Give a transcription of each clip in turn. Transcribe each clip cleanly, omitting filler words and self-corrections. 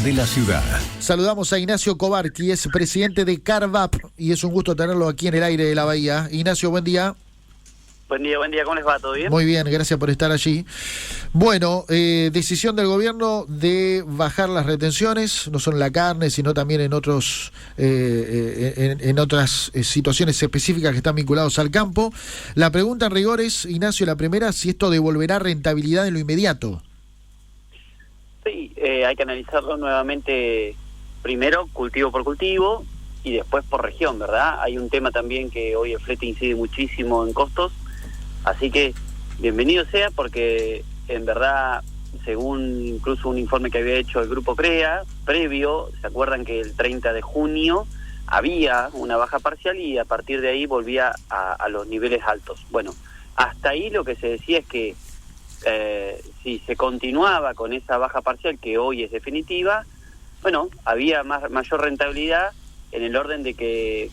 de la ciudad. Saludamos a Ignacio Cobarqui, es presidente de Carvap y es un gusto tenerlo aquí en el aire de la Bahía. Ignacio, buen día. Buen día, ¿cómo les va? ¿Todo bien? Muy bien, gracias por estar allí. Bueno, decisión del gobierno de bajar las retenciones, no solo en la carne, sino también en otros en otras situaciones específicas que están vinculados al campo. La pregunta en rigor es, Ignacio, la primera, si esto devolverá rentabilidad en lo inmediato. Sí, hay que analizarlo nuevamente, primero cultivo por cultivo y después por región, ¿verdad? Hay un tema también que hoy el flete incide muchísimo en costos, así que bienvenido sea, porque en verdad, según incluso un informe que había hecho el Grupo CREA, previo, ¿se acuerdan que el 30 de junio había una baja parcial y a partir de ahí volvía a los niveles altos? Bueno, hasta ahí lo que se decía es que si se continuaba con esa baja parcial, que hoy es definitiva, bueno, había mayor rentabilidad en el orden de que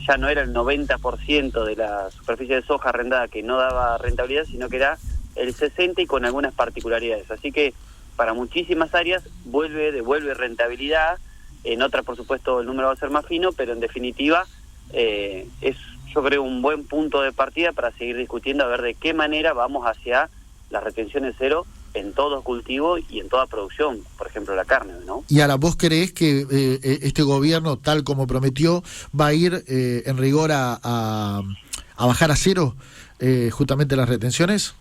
ya no era el 90% de la superficie de soja arrendada que no daba rentabilidad, sino que era el 60% y con algunas particularidades. Así que para muchísimas áreas devuelve rentabilidad. En otras, por supuesto, el número va a ser más fino, pero en definitiva es, yo creo, un buen punto de partida para seguir discutiendo a ver de qué manera vamos hacia las retenciones cero en todo cultivo y en toda producción, por ejemplo la carne, ¿no? Y ahora, ¿vos creés que este gobierno, tal como prometió, va a ir en rigor a bajar a cero justamente las retenciones?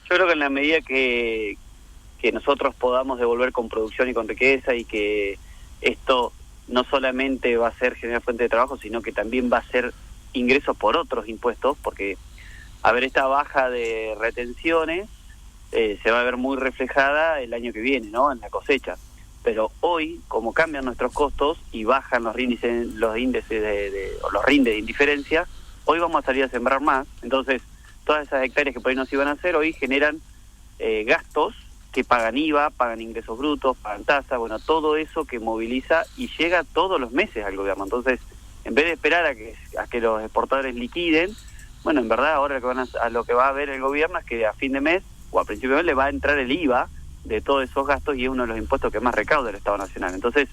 Yo creo que en la medida que nosotros podamos devolver con producción y con riqueza, y que esto no solamente va a ser generar fuente de trabajo, sino que también va a ser ingresos por otros impuestos, porque a ver, esta baja de retenciones se va a ver muy reflejada el año que viene, ¿no? En la cosecha. Pero hoy, como cambian nuestros costos y bajan los índices o los rindes de indiferencia, hoy vamos a salir a sembrar más. Entonces, todas esas hectáreas que por ahí no se iban a hacer, hoy generan gastos que pagan IVA, pagan ingresos brutos, pagan tasa, bueno, todo eso que moviliza y llega todos los meses al gobierno. Entonces, en vez de esperar a que los exportadores liquiden, bueno, en verdad ahora lo que va a ver el gobierno es que a fin de mes o a principio de mes le va a entrar el IVA de todos esos gastos, y es uno de los impuestos que más recauda el Estado Nacional. Entonces,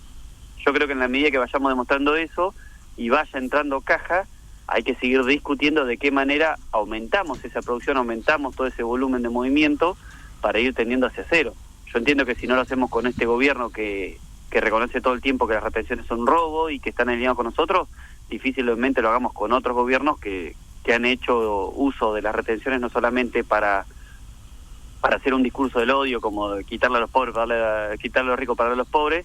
yo creo que en la medida que vayamos demostrando eso y vaya entrando caja, hay que seguir discutiendo de qué manera aumentamos esa producción, aumentamos todo ese volumen de movimiento para ir tendiendo hacia cero. Yo entiendo que si no lo hacemos con este gobierno que reconoce todo el tiempo que las retenciones son un robo y que están alineados con nosotros, difícilmente lo hagamos con otros gobiernos que han hecho uso de las retenciones no solamente para hacer un discurso del odio, como de quitarle a los pobres, quitarle a los ricos para darle a los pobres,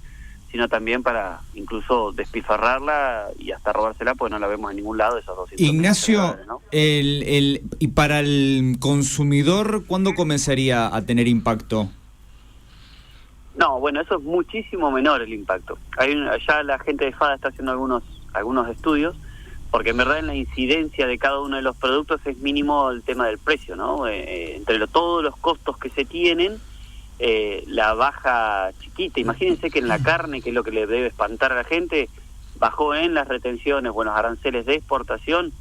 sino también para incluso despifarrarla y hasta robársela, pues no la vemos en ningún lado, esos 200. Ignacio, ¿no? y para el consumidor, ¿cuándo comenzaría a tener impacto? No, bueno, eso es muchísimo menor el impacto. Ya la gente de FADA está haciendo algunos estudios, porque en verdad en la incidencia de cada uno de los productos es mínimo el tema del precio, ¿no? Entre todos los costos que se tienen, la baja chiquita. Imagínense que en la carne, que es lo que le debe espantar a la gente, bajó en las retenciones, bueno, aranceles de exportación,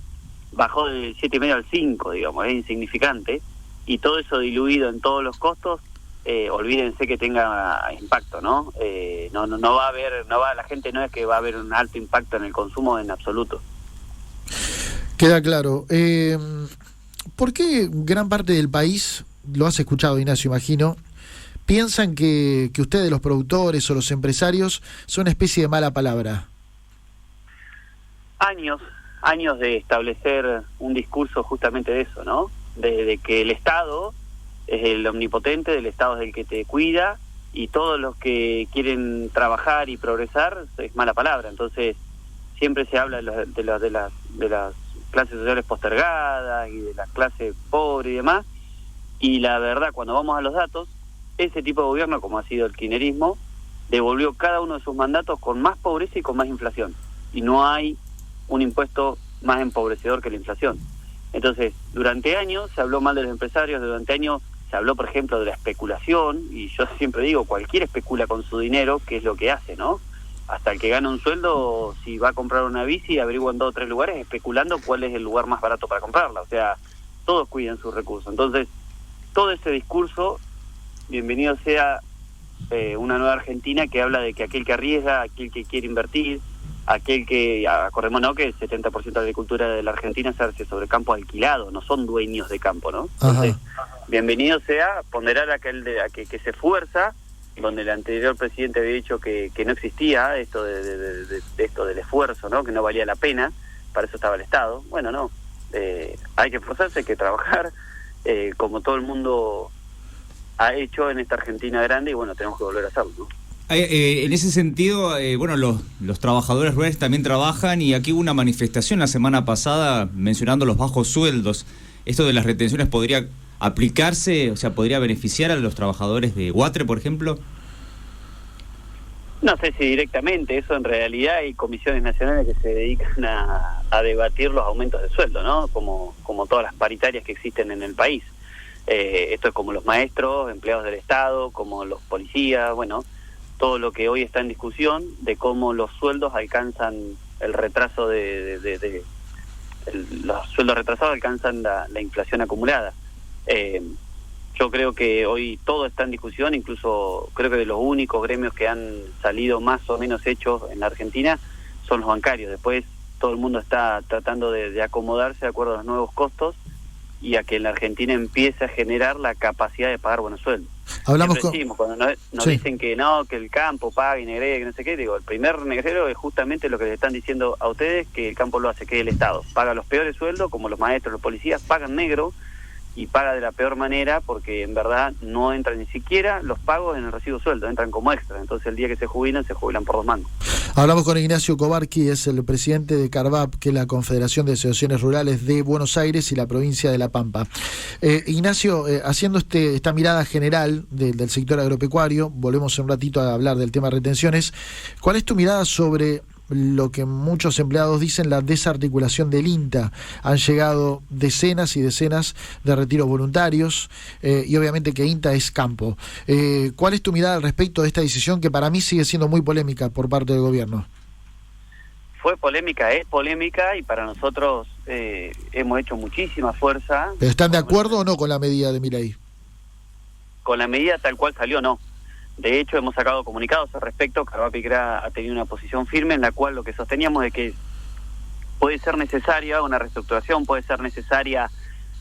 bajó del 7,5 al 5, digamos, es insignificante, y todo eso diluido en todos los costos, olvídense que tenga impacto, ¿no? No va a haber, la gente no es que va a haber un alto impacto en el consumo en absoluto. Queda claro. ¿Por qué gran parte del país, lo has escuchado, Ignacio, imagino, piensan que ustedes, los productores o los empresarios, son una especie de mala palabra? Años de establecer un discurso justamente de eso, ¿no? De que el Estado es el omnipotente, del Estado es el que te cuida, y todos los que quieren trabajar y progresar es mala palabra. Entonces, siempre se habla de las clases sociales postergadas y de la clase pobre y demás, y la verdad, cuando vamos a los datos, ese tipo de gobierno, como ha sido el kirchnerismo, devolvió cada uno de sus mandatos con más pobreza y con más inflación, y no hay un impuesto más empobrecedor que la inflación. Entonces, durante años se habló mal de los empresarios, durante años se habló, por ejemplo, de la especulación, y yo siempre digo, cualquiera especula con su dinero, que es lo que hace, ¿no? Hasta el que gana un sueldo, si va a comprar una bici, averigua en 2 o 3 lugares especulando cuál es el lugar más barato para comprarla. O sea, todos cuidan sus recursos. Entonces, todo ese discurso, bienvenido sea una nueva Argentina que habla de que aquel que arriesga, aquel que quiere invertir, aquel que, acordémonos que el 70% de la agricultura de la Argentina se hace sobre campos alquilados, no son dueños de campo, ¿no? Entonces, bienvenido sea ponderar a que se esfuerza, donde el anterior presidente había dicho que no existía esto de esto del esfuerzo, ¿no? Que no valía la pena, para eso estaba el Estado. Bueno, no, hay que esforzarse, hay que trabajar, como todo el mundo ha hecho en esta Argentina grande, y bueno, tenemos que volver a hacerlo, ¿no? En ese sentido, bueno, los trabajadores rurales también trabajan, y aquí hubo una manifestación la semana pasada mencionando los bajos sueldos. ¿Esto de las retenciones podría aplicarse, o sea, podría beneficiar a los trabajadores de Huatre, por ejemplo? No sé si directamente, eso en realidad hay comisiones nacionales que se dedican a debatir los aumentos de sueldo, ¿no? Como todas las paritarias que existen en el país. Esto es como los maestros, empleados del Estado, como los policías, bueno, todo lo que hoy está en discusión de cómo los sueldos alcanzan el retraso los sueldos retrasados alcanzan la inflación acumulada. Yo creo que hoy todo está en discusión, incluso creo que de los únicos gremios que han salido más o menos hechos en la Argentina son los bancarios. Después todo el mundo está tratando de acomodarse de acuerdo a los nuevos costos y a que en la Argentina empiece a generar la capacidad de pagar buenos sueldos. Hablamos cuando nos dicen que no, que el campo paga y negree, que no sé qué, digo, el primer negrero es justamente lo que les están diciendo a ustedes, que el campo lo hace, que el Estado paga los peores sueldos, como los maestros, los policías, pagan negro y paga de la peor manera, porque en verdad no entran ni siquiera los pagos en el recibo sueldo, entran como extra. Entonces el día que se jubilan por 2 mangos. Hablamos con Ignacio Kovarki, es el presidente de CARVAP, que es la Confederación de Asociaciones Rurales de Buenos Aires y la provincia de La Pampa. Ignacio, haciendo esta mirada general del sector agropecuario, volvemos en un ratito a hablar del tema de retenciones. ¿Cuál es tu mirada sobre lo que muchos empleados dicen, la desarticulación del INTA? Han llegado decenas y decenas de retiros voluntarios, y obviamente que INTA es campo. ¿Cuál es tu mirada al respecto de esta decisión, que para mí sigue siendo muy polémica por parte del gobierno? Fue polémica, es polémica, y para nosotros hemos hecho muchísima fuerza. ¿Pero están de acuerdo o no con la medida de Milei? Con la medida tal cual salió, no. De hecho, hemos sacado comunicados al respecto. CARVAP ha tenido una posición firme en la cual lo que sosteníamos es que puede ser necesaria una reestructuración, puede ser necesaria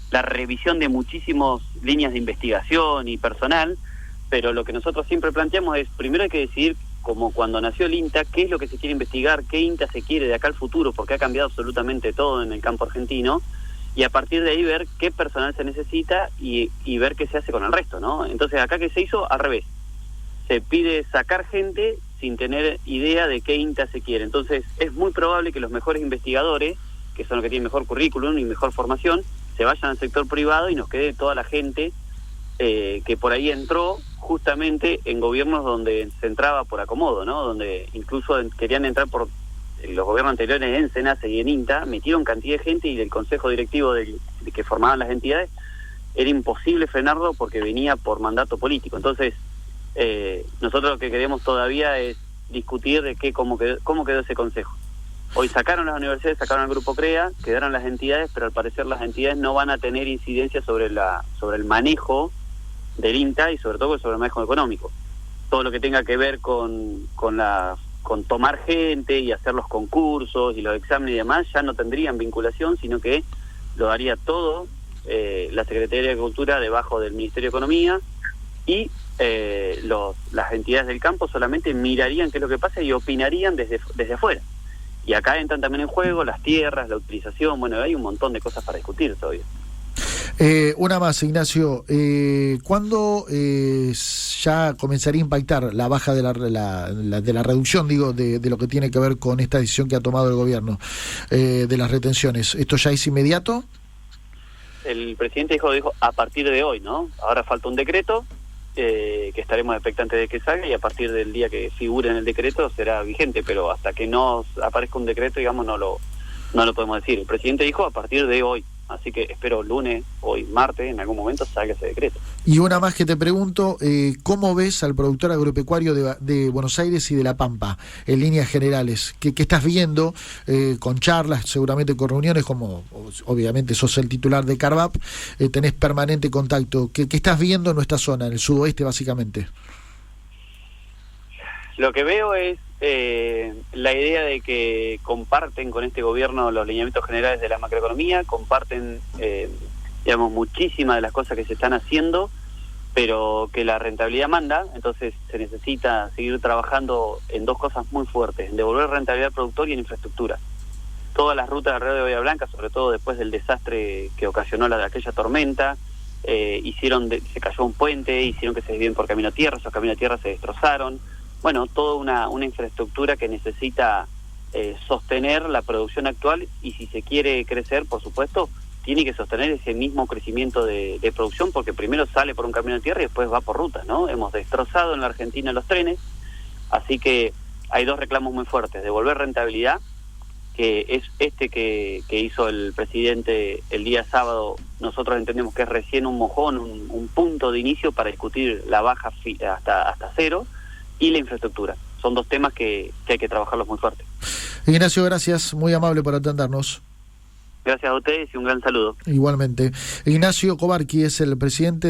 la revisión de muchísimas líneas de investigación y personal, pero lo que nosotros siempre planteamos es, primero hay que decidir, como cuando nació el INTA, qué es lo que se quiere investigar, qué INTA se quiere de acá al futuro, porque ha cambiado absolutamente todo en el campo argentino, y a partir de ahí ver qué personal se necesita y ver qué se hace con el resto, ¿no? Entonces acá, ¿qué se hizo? Al revés. Se pide sacar gente sin tener idea de qué INTA se quiere. Entonces es muy probable que los mejores investigadores, que son los que tienen mejor currículum y mejor formación, se vayan al sector privado y nos quede toda la gente que por ahí entró justamente en gobiernos donde se entraba por acomodo, ¿no? Donde incluso querían entrar por los gobiernos anteriores en SENACE y en INTA, metieron cantidad de gente, y del consejo directivo de que formaban las entidades era imposible frenarlo porque venía por mandato político. Entonces nosotros lo que queremos todavía es discutir de cómo quedó ese consejo. Hoy sacaron las universidades, sacaron el grupo CREA, quedaron las entidades, pero al parecer las entidades no van a tener incidencia sobre el manejo del INTA, y sobre todo sobre el manejo económico. Todo lo que tenga que ver con tomar gente y hacer los concursos y los exámenes y demás ya no tendrían vinculación, sino que lo haría todo la Secretaría de Agricultura debajo del Ministerio de Economía, y las entidades del campo solamente mirarían qué es lo que pasa y opinarían desde afuera. Y acá entran también en juego las tierras, la utilización, bueno, hay un montón de cosas para discutir todavía. Una más, Ignacio. ¿Cuándo ya comenzaría a impactar la baja de la reducción, digo, de lo que tiene que ver con esta decisión que ha tomado el gobierno de las retenciones? ¿Esto ya es inmediato? El presidente dijo a partir de hoy, ¿no? Ahora falta un decreto que estaremos expectantes de que salga, y a partir del día que figure en el decreto será vigente, pero hasta que no aparezca un decreto, digamos, no lo podemos decir. El presidente dijo a partir de hoy, así que espero lunes, hoy martes, en algún momento salga ese decreto. Y una más que te pregunto, ¿cómo ves al productor agropecuario de Buenos Aires y de La Pampa, en líneas generales? ¿Qué estás viendo con charlas, seguramente con reuniones, como obviamente sos el titular de CARVAP, tenés permanente contacto? ¿Qué estás viendo en nuestra zona, en el sudoeste básicamente? Lo que veo es la idea de que comparten con este gobierno los lineamientos generales de la macroeconomía, comparten, digamos, muchísimas de las cosas que se están haciendo, pero que la rentabilidad manda, entonces se necesita seguir trabajando en dos cosas muy fuertes, en devolver rentabilidad al productor y en infraestructura. Todas las rutas alrededor de Bahía Blanca, sobre todo después del desastre que ocasionó aquella tormenta, se cayó un puente, hicieron que se desvíen por camino a tierra, esos caminos a tierra se destrozaron. Bueno, toda una infraestructura que necesita sostener la producción actual, y si se quiere crecer, por supuesto, tiene que sostener ese mismo crecimiento de producción, porque primero sale por un camino de tierra y después va por rutas, ¿no? Hemos destrozado en la Argentina los trenes, así que hay dos reclamos muy fuertes: devolver rentabilidad, que es que hizo el presidente el día sábado. Nosotros entendemos que es recién un mojón, un punto de inicio para discutir la baja hasta cero, y la infraestructura. Son dos temas que hay que trabajarlos muy fuerte. Ignacio, gracias, muy amable por atendernos. Gracias a ustedes y un gran saludo. Igualmente. Ignacio Cobarqui es el presidente